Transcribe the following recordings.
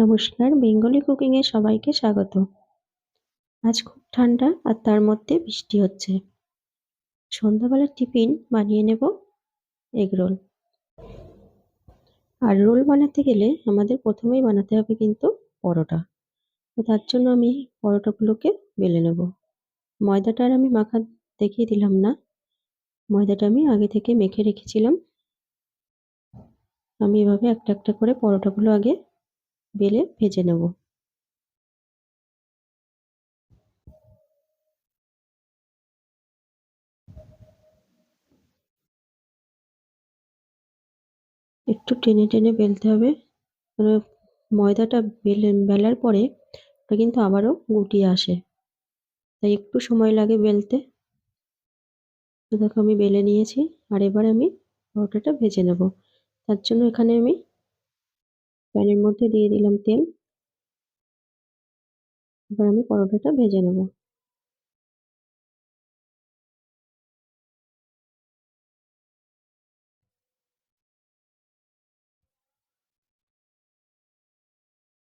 নমস্কার, বেঙ্গলি কুকিংয়ে সবাইকে স্বাগত। আজ খুব ঠান্ডা আর তার মধ্যে বৃষ্টি হচ্ছে। সন্ধ্যাবেলার টিফিন বানিয়ে নেব এগরোল। আর রোল বানাতে গেলে আমাদের প্রথমেই বানাতে হবে কিন্তু পরোটা। তো তার জন্য আমি পরোটাগুলোকে বেলে নেব। ময়দাটা আর আমি মাখা দেখিয়ে দিলাম না। ময়দাটা আমি আগে থেকে মেখে রেখেছিলাম। আমি এভাবে একটা একটা করে পরোটাগুলো আগে বেলে ভেজে নেব। একটু টেনে টেনে বেলতে হবে। ময়দাটা বেলার পরে ওটা কিন্তু আবারও গুটিয়ে আসে, তাই একটু সময় লাগে বেলতে। তো দেখো আমি বেলে নিয়েছি, আর এবার আমি পরোটাটা ভেজে নেব। তার জন্য এখানে আমি প্যানের মধ্যে দিয়ে দিলাম তেল। এবার আমি পরোটাটা ভেজে নেব।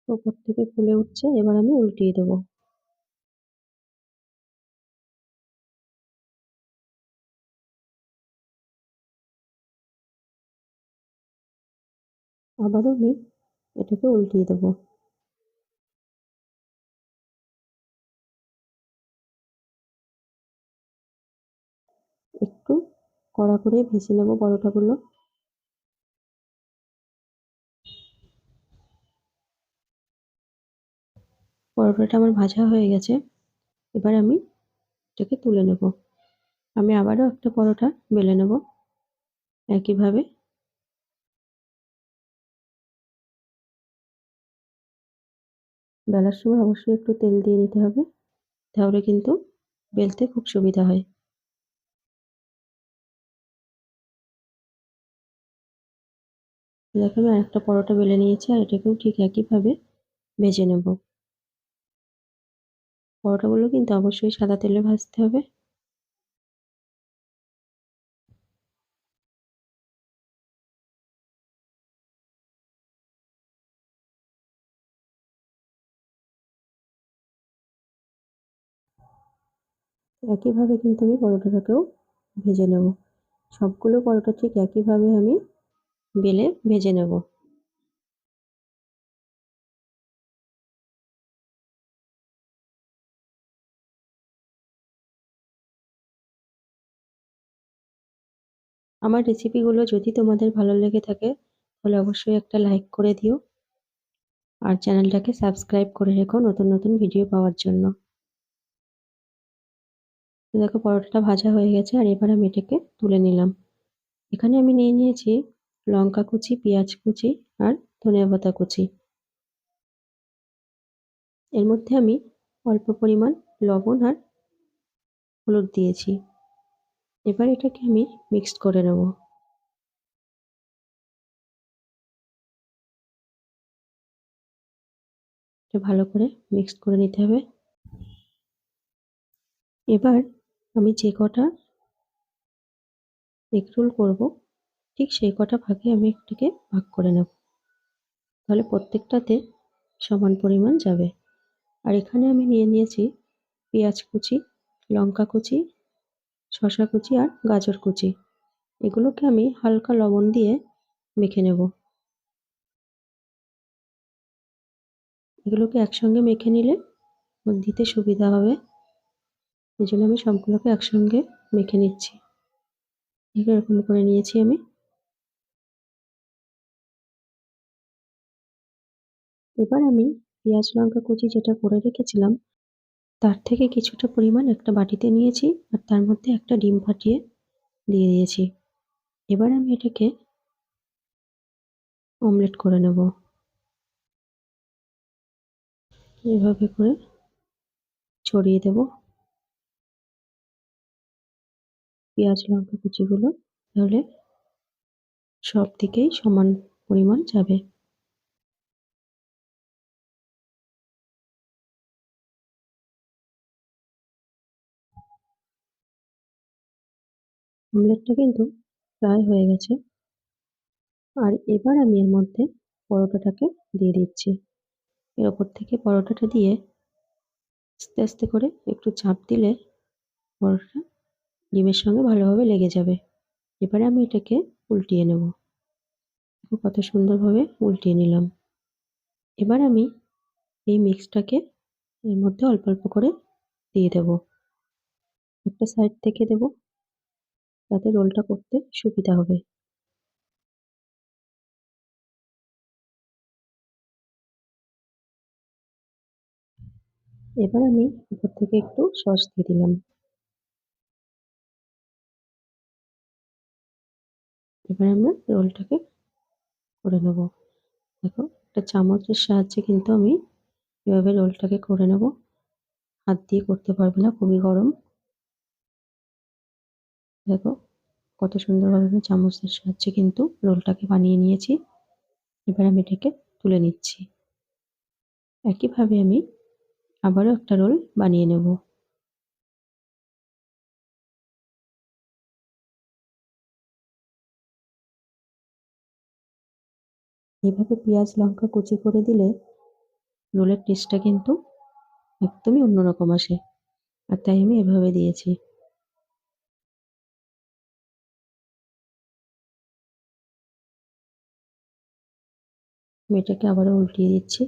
ওপর থেকে ফুলে উঠছে, এবার আমি উল্টিয়ে দেবো। আবারও আমি এটাকে উল্টিয়ে দেবো। একটু কড়া করে ভেজে নেব পরোটাগুলো। পরোটাটা আমার ভাজা হয়ে গেছে। এবার আমি এটাকে তুলে নেব। আমি আবারও একটা পরোটা বেলে নেব একইভাবে। বেলার সময় অবশ্যই একটু তেল দিয়ে নিতে হবে, তাহলে কিন্তু বেলতে খুব সুবিধা হয়। দেখো আমি আরেকটা পরোটা বেলে নিয়েছি, আর এটাকেও ঠিক একইভাবে ভেজে নেব। পরোটাগুলো কিন্তু অবশ্যই সাদা তেলে ভাজতে হবে। একইভাবে কিন্তু আমি পরোটাটাকেও ভেজে নেব। সবগুলো পরোটা ঠিক একইভাবে আমি বেলে ভেজে নেব। আমার রেসিপিগুলো যদি তোমাদের ভালো লেগে থাকে তাহলে অবশ্যই একটা লাইক করে দিও, আর চ্যানেলটাকে সাবস্ক্রাইব করে রেখো নতুন নতুন ভিডিও পাওয়ার জন্য। তো দেখো পরোটাটা ভাজা হয়ে গেছে, আর এবার আমি এটাকে তুলে নিলাম। এখানে আমি নিয়ে নিয়েছি লঙ্কা কুচি, পেঁয়াজ কুচি আর ধনেপাতা কুচি। এর মধ্যে আমি অল্প পরিমাণ লবণ আর হলুদ দিয়েছি। এবার এটাকে আমি মিক্সড করে নেব। এটা ভালো করে মিক্সড করে নিতে হবে। এবার আমি যে কটা এগ রোল করবো ঠিক সেই কটা ভাগে আমি এটাকে ভাগ করে নেব, তাহলে প্রত্যেকটাতে সমান পরিমাণ যাবে। আর এখানে আমি নিয়ে নিয়েছি পেঁয়াজ কুচি, লঙ্কা কুচি, শসা কুচি আর গাজর কুচি। এগুলোকে আমি হালকা লবণ দিয়ে মেখে নেব। এগুলোকে একসঙ্গে মেখে নিলে দিতে সুবিধা হবে, এই জন্য আমি সবগুলোকে একসঙ্গে মেখে নিচ্ছি। এরকম করে নিয়েছি আমি। এবার আমি পেঁয়াজ লঙ্কা কুচি যেটা করে রেখেছিলাম তার থেকে কিছুটা পরিমাণ একটা বাটিতে নিয়েছি, আর তার মধ্যে একটা ডিম ফাটিয়ে দিয়ে দিয়েছি। এবার আমি এটাকে অমলেট করে নেব। এভাবে করে ছড়িয়ে দেব পেঁয়াজ লঙ্কা কুচিগুলো, তাহলে সব দিকেই সমান পরিমাণ যাবে। অমলেটটা কিন্তু প্রায় হয়ে গেছে, আর এবার আমি এর মধ্যে পরোটাটাকে দিয়ে দিচ্ছি। এর ওপর থেকে পরোটাটা দিয়ে আস্তে আস্তে করে একটু চাপ দিলে পরোটাটা ডিমের সঙ্গে ভালোভাবে লেগে যাবে। এবারে আমি এটাকে উল্টিয়ে নেব। দেখো কত সুন্দরভাবে উল্টিয়ে নিলাম। এবার আমি এই মিক্সটাকে এর মধ্যে অল্প অল্প করে দিয়ে দেব। একটা সাইড থেকে দেব, যাতে রোলটা করতে সুবিধা হবে। এবার আমি উপর থেকে একটু সস দিয়ে দিলাম। এবার আমরা রোলটাকে করে নেব। দেখো একটা চামচের সাহায্যে কিন্তু আমি এভাবে রোলটাকে করে নেব। হাত দিয়ে করতে পারবে না, খুবই গরম। দেখো কত সুন্দরভাবে আমি চামচের সাহায্যে কিন্তু রোলটাকে বানিয়ে নিয়েছি। এবার আমি এটাকে তুলে নিচ্ছি। একইভাবে আমি আবারও একটা রোল বানিয়ে নেব। এভাবে পেঁয়াজ লঙ্কা কুচি করে দিলে রোলের টেস্টটা কিন্তু একদমই অন্যরকম আসে। আর তাই আমি এভাবে দিয়েছি। আমি এটাকে আবারও উল্টিয়ে দিচ্ছি।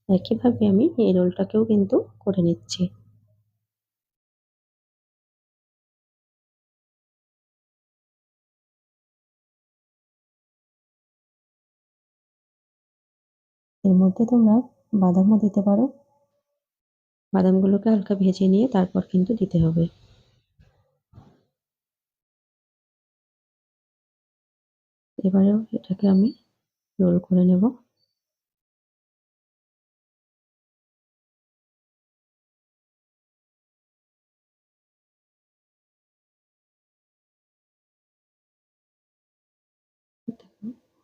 একইভাবে আমি এই রোলটাকেও কিন্তু করে নিচ্ছি। এর মধ্যে তোমরা বাদামও দিতে পারো। বাদামগুলোকে হালকা ভেজে নিয়ে তারপর কিন্তু দিতে হবে। এবারেও এটাকে আমি রোল করে নেব।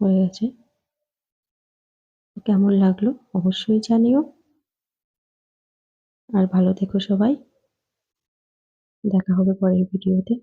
হয়ে গেছে। কেমন লাগলো অবশ্যই জানিও। আর ভালো থেকো সবাই। দেখা হবে পরের ভিডিওতে।